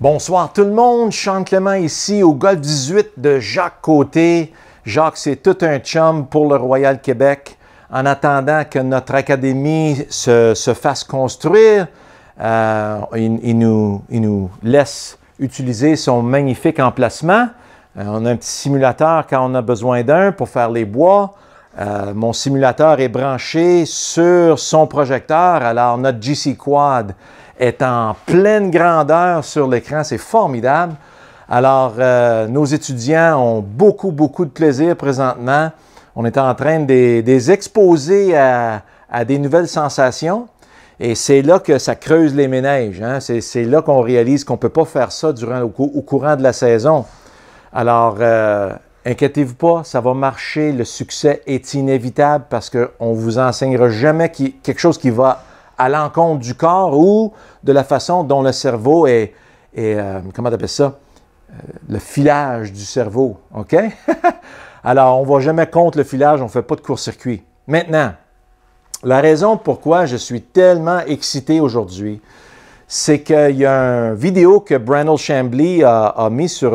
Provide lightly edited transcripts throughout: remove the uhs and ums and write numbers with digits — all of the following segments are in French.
Bonsoir tout le monde, Sean Clément ici au Golf 18 de Jacques Côté. Jacques, c'est tout un chum pour le Royal Québec. En attendant que notre académie se fasse construire, il nous laisse utiliser son magnifique emplacement. On a un petit simulateur quand on a besoin d'un pour faire les bois. Mon simulateur est branché sur son projecteur, alors notre GC Quad est en pleine grandeur sur l'écran, c'est formidable. Alors, nos étudiants ont beaucoup de plaisir présentement. On est en train de les exposer à des nouvelles sensations et c'est là que ça creuse les méninges. Hein? C'est là qu'on réalise qu'on ne peut pas faire ça au courant de la saison. Alors, inquiétez-vous pas, ça va marcher, le succès est inévitable parce qu'on ne vous enseignera jamais quelque chose qui va à l'encontre du corps ou de la façon dont le cerveau est comment on appelle ça? Le filage du cerveau, OK? Alors, on ne va jamais contre le filage, on ne fait pas de court-circuit. Maintenant, la raison pourquoi je suis tellement excité aujourd'hui, c'est qu'il y a une vidéo que Brandel Chambly a mis sur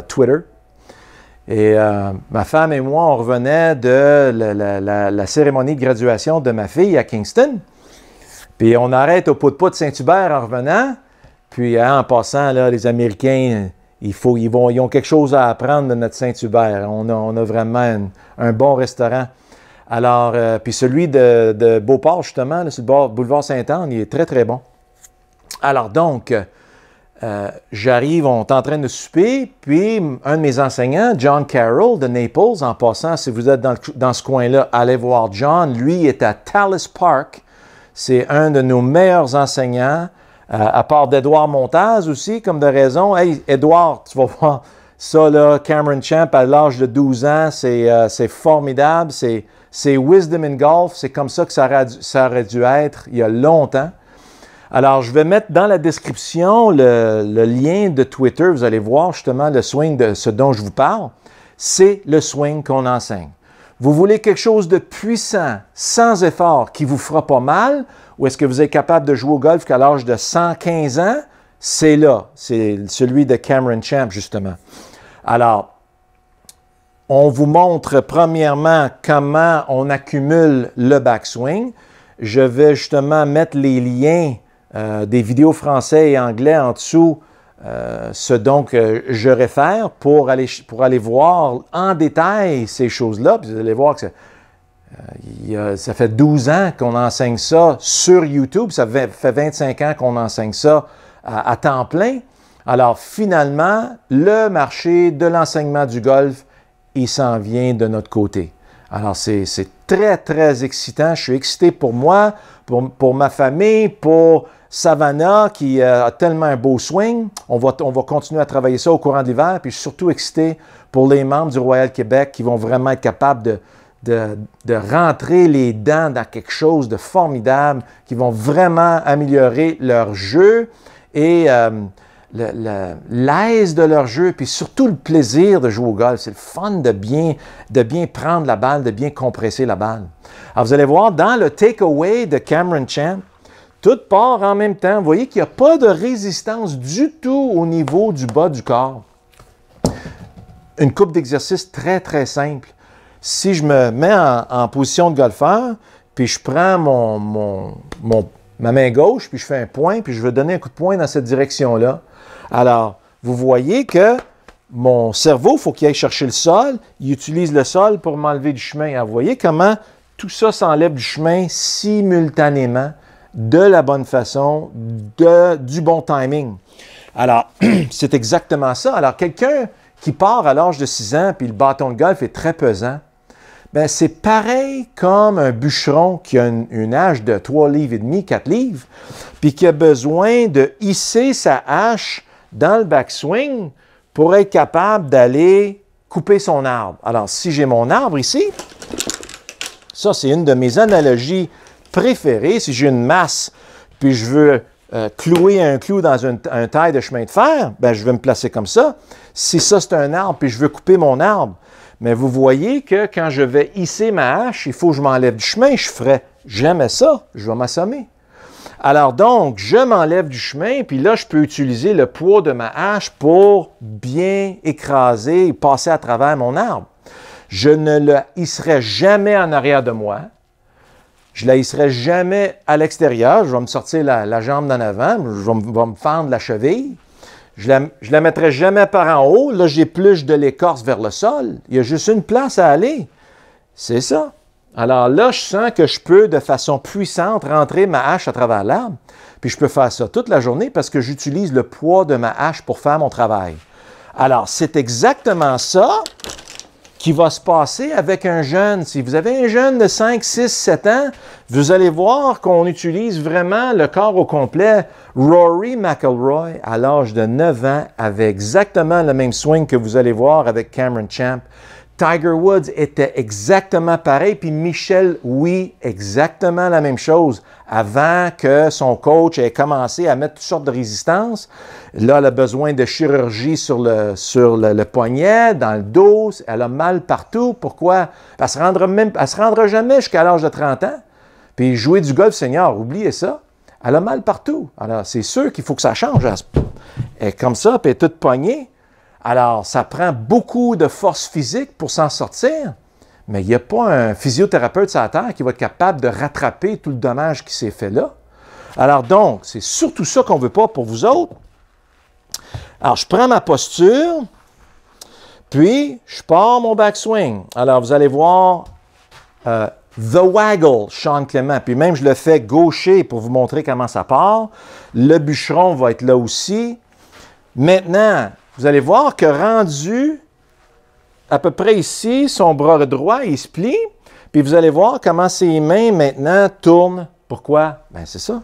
Twitter. Et ma femme et moi, on revenait de la cérémonie de graduation de ma fille à Kingston. Puis on arrête au pot de pas de Saint-Hubert en revenant. Puis en passant, là, les Américains, ils ont quelque chose à apprendre de notre Saint-Hubert. On a vraiment un bon restaurant. Alors, puis celui de Beauport, justement, là, sur le boulevard Sainte-Anne, il est très bon. Alors donc, j'arrive, on est en train de souper, puis un de mes enseignants, John Carroll de Naples, en passant, si vous êtes dans ce coin-là, allez voir John. Lui est à Tallis Park. C'est un de nos meilleurs enseignants, à part d'Edouard Montaz aussi, comme de raison. Hey, Edouard, tu vas voir ça, là, Cameron Champ, à l'âge de 12 ans, c'est formidable. C'est Wisdom in Golf. C'est comme ça que ça aurait dû être il y a longtemps. Alors, je vais mettre dans la description le lien de Twitter. Vous allez voir justement le swing de ce dont je vous parle. C'est le swing qu'on enseigne. Vous voulez quelque chose de puissant, sans effort, qui vous fera pas mal, ou est-ce que vous êtes capable de jouer au golf qu'à l'âge de 115 ans? C'est là. C'est celui de Cameron Champ, justement. Alors, on vous montre premièrement comment on accumule le backswing. Je vais justement mettre les liens des vidéos français et anglais en dessous, ce dont je réfère pour aller voir en détail ces choses-là. Puis vous allez voir que ça fait 12 ans qu'on enseigne ça sur YouTube. Ça fait 25 ans qu'on enseigne ça à temps plein. Alors finalement, le marché de l'enseignement du golf, il s'en vient de notre côté. Alors c'est très excitant. Je suis excité pour moi, pour ma famille, pour Savannah qui a tellement un beau swing. On va continuer à travailler ça au courant de l'hiver. Puis je suis surtout excité pour les membres du Royal Québec qui vont vraiment être capables de rentrer les dents dans quelque chose de formidable, qui vont vraiment améliorer leur jeu et l'aise de leur jeu, puis surtout le plaisir de jouer au golf. C'est le fun de bien prendre la balle, de bien compresser la balle. Alors vous allez voir, dans le takeaway de Cameron Champ, tout part en même temps. Vous voyez qu'il n'y a pas de résistance du tout au niveau du bas du corps. Une coupe d'exercice très simple. Si je me mets en position de golfeur, puis je prends ma main gauche, puis je fais un point, puis je veux donner un coup de poing dans cette direction-là. Alors, vous voyez que mon cerveau, il faut qu'il aille chercher le sol. Il utilise le sol pour m'enlever du chemin. Alors, vous voyez comment tout ça s'enlève du chemin simultanément, de la bonne façon, du bon timing. Alors, c'est exactement ça. Alors, quelqu'un qui part à l'âge de 6 ans, puis le bâton de golf est très pesant, bien, c'est pareil comme un bûcheron qui a une hache de 3 livres et demi, 4 livres, puis qui a besoin de hisser sa hache dans le backswing pour être capable d'aller couper son arbre. Alors, si j'ai mon arbre ici, ça, c'est une de mes analogies préférées. Si j'ai une masse, puis je veux clouer un clou dans un taille de chemin de fer, bien, je vais me placer comme ça. Si ça, c'est un arbre, puis je veux couper mon arbre, mais vous voyez que quand je vais hisser ma hache, il faut que je m'enlève du chemin. Je ferai jamais ça. Je vais m'assommer. Alors donc, je m'enlève du chemin, puis là, je peux utiliser le poids de ma hache pour bien écraser et passer à travers mon arbre. Je ne le hisserai jamais en arrière de moi. Je ne la hisserai jamais à l'extérieur. Je vais me sortir la jambe d'en avant. Je vais me fendre la cheville. Je ne la mettrai jamais par en haut. Là, j'épluche de l'écorce vers le sol. Il y a juste une place à aller. C'est ça. Alors là, je sens que je peux, de façon puissante, rentrer ma hache à travers l'arbre. Puis je peux faire ça toute la journée parce que j'utilise le poids de ma hache pour faire mon travail. Alors, c'est exactement ça qui va se passer avec un jeune. Si vous avez un jeune de 5, 6, 7 ans, vous allez voir qu'on utilise vraiment le corps au complet. Rory McIlroy, à l'âge de 9 ans, avait exactement le même swing que vous allez voir avec Cameron Champ. Tiger Woods était exactement pareil, puis Michelle, oui, exactement la même chose. Avant que son coach ait commencé à mettre toutes sortes de résistances, là, elle a besoin de chirurgie sur le poignet, dans le dos, elle a mal partout. Pourquoi? Elle ne se rendra jamais jusqu'à l'âge de 30 ans. Puis jouer du golf senior, oubliez ça. Elle a mal partout. Alors, c'est sûr qu'il faut que ça change. Elle est comme ça, puis elle est toute poignée. Alors, ça prend beaucoup de force physique pour s'en sortir, mais il n'y a pas un physiothérapeute sur la Terre qui va être capable de rattraper tout le dommage qui s'est fait là. Alors donc, c'est surtout ça qu'on ne veut pas pour vous autres. Alors, je prends ma posture, puis je pars mon backswing. Alors, vous allez voir The Waggle, Sean Clément. Puis même, je le fais gaucher pour vous montrer comment ça part. Le bûcheron va être là aussi. Maintenant, vous allez voir que rendu à peu près ici, son bras droit, il se plie. Puis vous allez voir comment ses mains maintenant tournent. Pourquoi? Bien, c'est ça.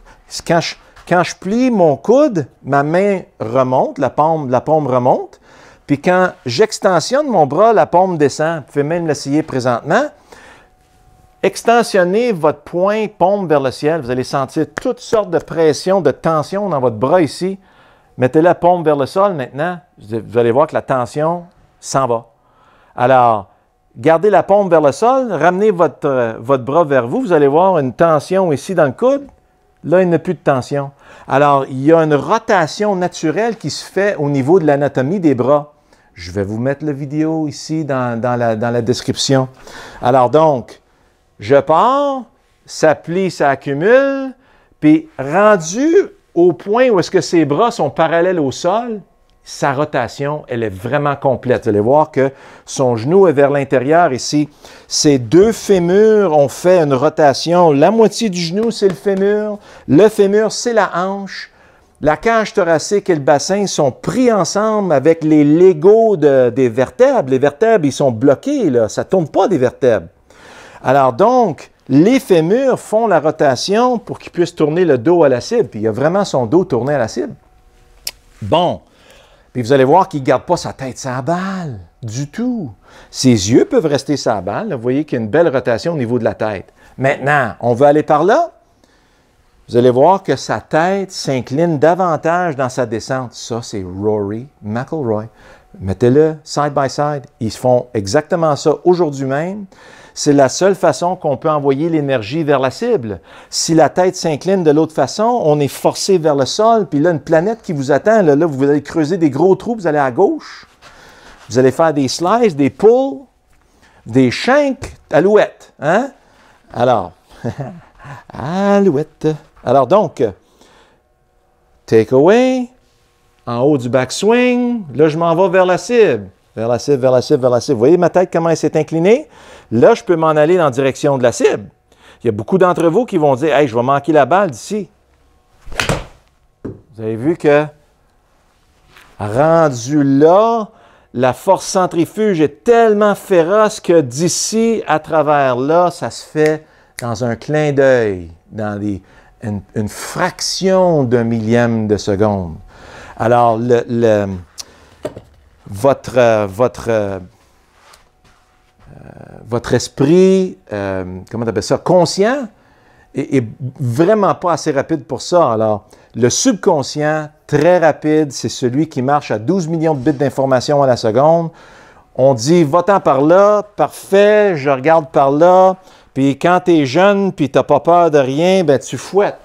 Quand je plie mon coude, ma main remonte, la paume remonte. Puis quand j'extensionne mon bras, la paume descend. Vous pouvez même l'essayer présentement. Extensionnez votre poing, paume vers le ciel. Vous allez sentir toutes sortes de pression, de tension dans votre bras ici. Mettez la paume vers le sol maintenant. Vous allez voir que la tension s'en va. Alors, gardez la paume vers le sol, ramenez votre bras vers vous. Vous allez voir une tension ici dans le coude. Là, il n'y a plus de tension. Alors, il y a une rotation naturelle qui se fait au niveau de l'anatomie des bras. Je vais vous mettre la vidéo ici dans la description. Alors donc, je pars, ça plie, ça accumule, puis rendu au point où est-ce que ses bras sont parallèles au sol, sa rotation, elle est vraiment complète. Vous allez voir que son genou est vers l'intérieur ici. Ces deux fémurs ont fait une rotation. La moitié du genou, c'est le fémur, c'est la hanche. La cage thoracique et le bassin sont pris ensemble avec les Legos des vertèbres. Les vertèbres, ils sont bloqués, là. Ça ne tourne pas des vertèbres. Alors donc, les fémurs font la rotation pour qu'ils puissent tourner le dos à la cible. Puis il y a vraiment son dos tourné à la cible. Bon. Puis vous allez voir qu'il ne garde pas sa tête sur la balle du tout. Ses yeux peuvent rester sur la balle. Vous voyez qu'il y a une belle rotation au niveau de la tête. Maintenant, on veut aller par là. Vous allez voir que sa tête s'incline davantage dans sa descente. Ça, c'est Rory McIlroy. Mettez-le side by side. Ils font exactement ça aujourd'hui même. C'est la seule façon qu'on peut envoyer l'énergie vers la cible. Si la tête s'incline de l'autre façon, on est forcé vers le sol, puis là, une planète qui vous attend, là, vous allez creuser des gros trous, vous allez à gauche, vous allez faire des slices, des pulls, des shanks, alouettes. Hein? Alors, alouette. Alors donc, take away, en haut du backswing, là, je m'en vais vers la cible. Vers la cible, vers la cible, vers la cible. Vous voyez ma tête, comment elle s'est inclinée? Là, je peux m'en aller dans la direction de la cible. Il y a beaucoup d'entre vous qui vont dire « Hey, je vais manquer la balle d'ici. » Vous avez vu que, rendu là, la force centrifuge est tellement féroce que d'ici à travers là, ça se fait dans un clin d'œil, dans une fraction d'un millième de seconde. Alors, votre esprit, comment on appelle ça, conscient, est vraiment pas assez rapide pour ça. Alors, le subconscient, très rapide, c'est celui qui marche à 12 millions de bits d'informations à la seconde. On dit, va-t'en par là, parfait, je regarde par là, puis quand tu es jeune, puis tu n'as pas peur de rien, ben tu fouettes.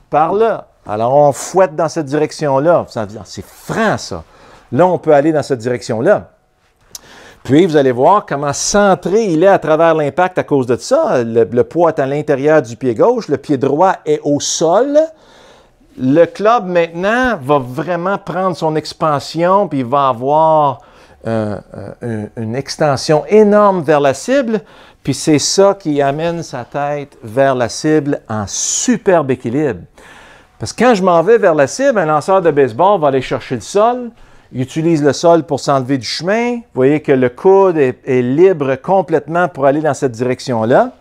par là. Alors, on fouette dans cette direction-là. C'est franc, ça. Là, on peut aller dans cette direction-là. Puis, vous allez voir comment centré il est à travers l'impact à cause de ça. Le poids est à l'intérieur du pied gauche. Le pied droit est au sol. Le club, maintenant, va vraiment prendre son expansion, puis il va avoir une extension énorme vers la cible. Puis, c'est ça qui amène sa tête vers la cible en superbe équilibre. Parce que quand je m'en vais vers la cible, un lanceur de baseball va aller chercher le sol. Il utilise le sol pour s'enlever du chemin. Vous voyez que le coude est libre complètement pour aller dans cette direction-là.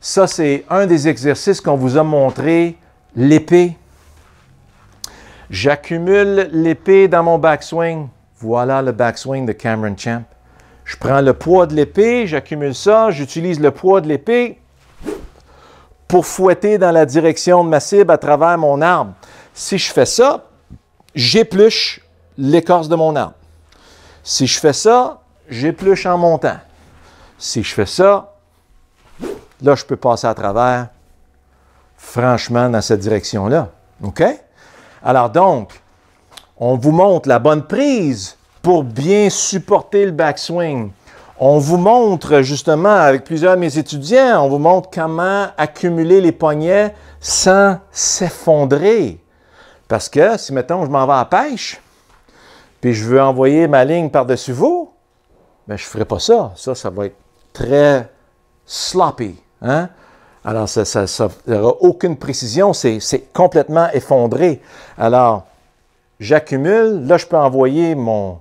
Ça, c'est un des exercices qu'on vous a montré, l'épée. J'accumule l'épée dans mon backswing. Voilà le backswing de Cameron Champ. Je prends le poids de l'épée, j'accumule ça, j'utilise le poids de l'épée pour fouetter dans la direction de ma cible à travers mon arbre. Si je fais ça, j'épluche l'écorce de mon arbre. Si je fais ça, j'épluche en montant. Si je fais ça, là, je peux passer à travers, franchement, dans cette direction-là. OK? Alors donc, on vous montre la bonne prise pour bien supporter le backswing. On vous montre justement, avec plusieurs de mes étudiants, on vous montre comment accumuler les poignets sans s'effondrer. Parce que si, mettons, je m'en vais à la pêche, puis je veux envoyer ma ligne par-dessus vous, bien, je ne ferai pas ça. Ça va être très sloppy. Hein? Alors, ça n'aura aucune précision, c'est complètement effondré. Alors, j'accumule, là, je peux envoyer mon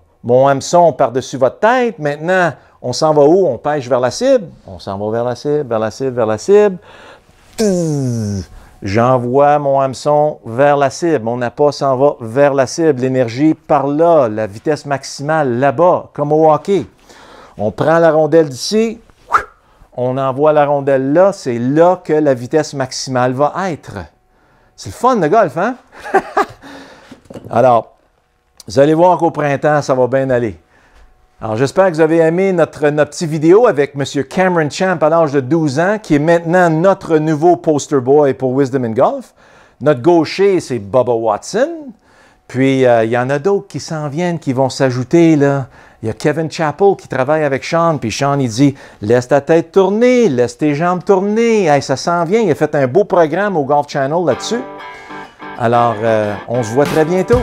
hameçon par-dessus votre tête. Maintenant, on s'en va où? On pêche vers la cible. On s'en va vers la cible, vers la cible, vers la cible. J'envoie mon hameçon vers la cible. Mon appât s'en va vers la cible. L'énergie par là, la vitesse maximale là-bas, comme au hockey. On prend la rondelle d'ici, on envoie la rondelle là. C'est là que la vitesse maximale va être. C'est le fun, le golf, hein? Alors, vous allez voir qu'au printemps, ça va bien aller. Alors, j'espère que vous avez aimé notre petite vidéo avec M. Cameron Champ à l'âge de 12 ans, qui est maintenant notre nouveau poster boy pour Wisdom in Golf. Notre gaucher, c'est Bubba Watson. Puis, il y en a d'autres qui s'en viennent, qui vont s'ajouter, là. Il y a Kevin Chappell qui travaille avec Sean, puis Sean, il dit « Laisse ta tête tourner, laisse tes jambes tourner. » Hey, ça s'en vient. Il a fait un beau programme au Golf Channel là-dessus. Alors, on se voit très bientôt.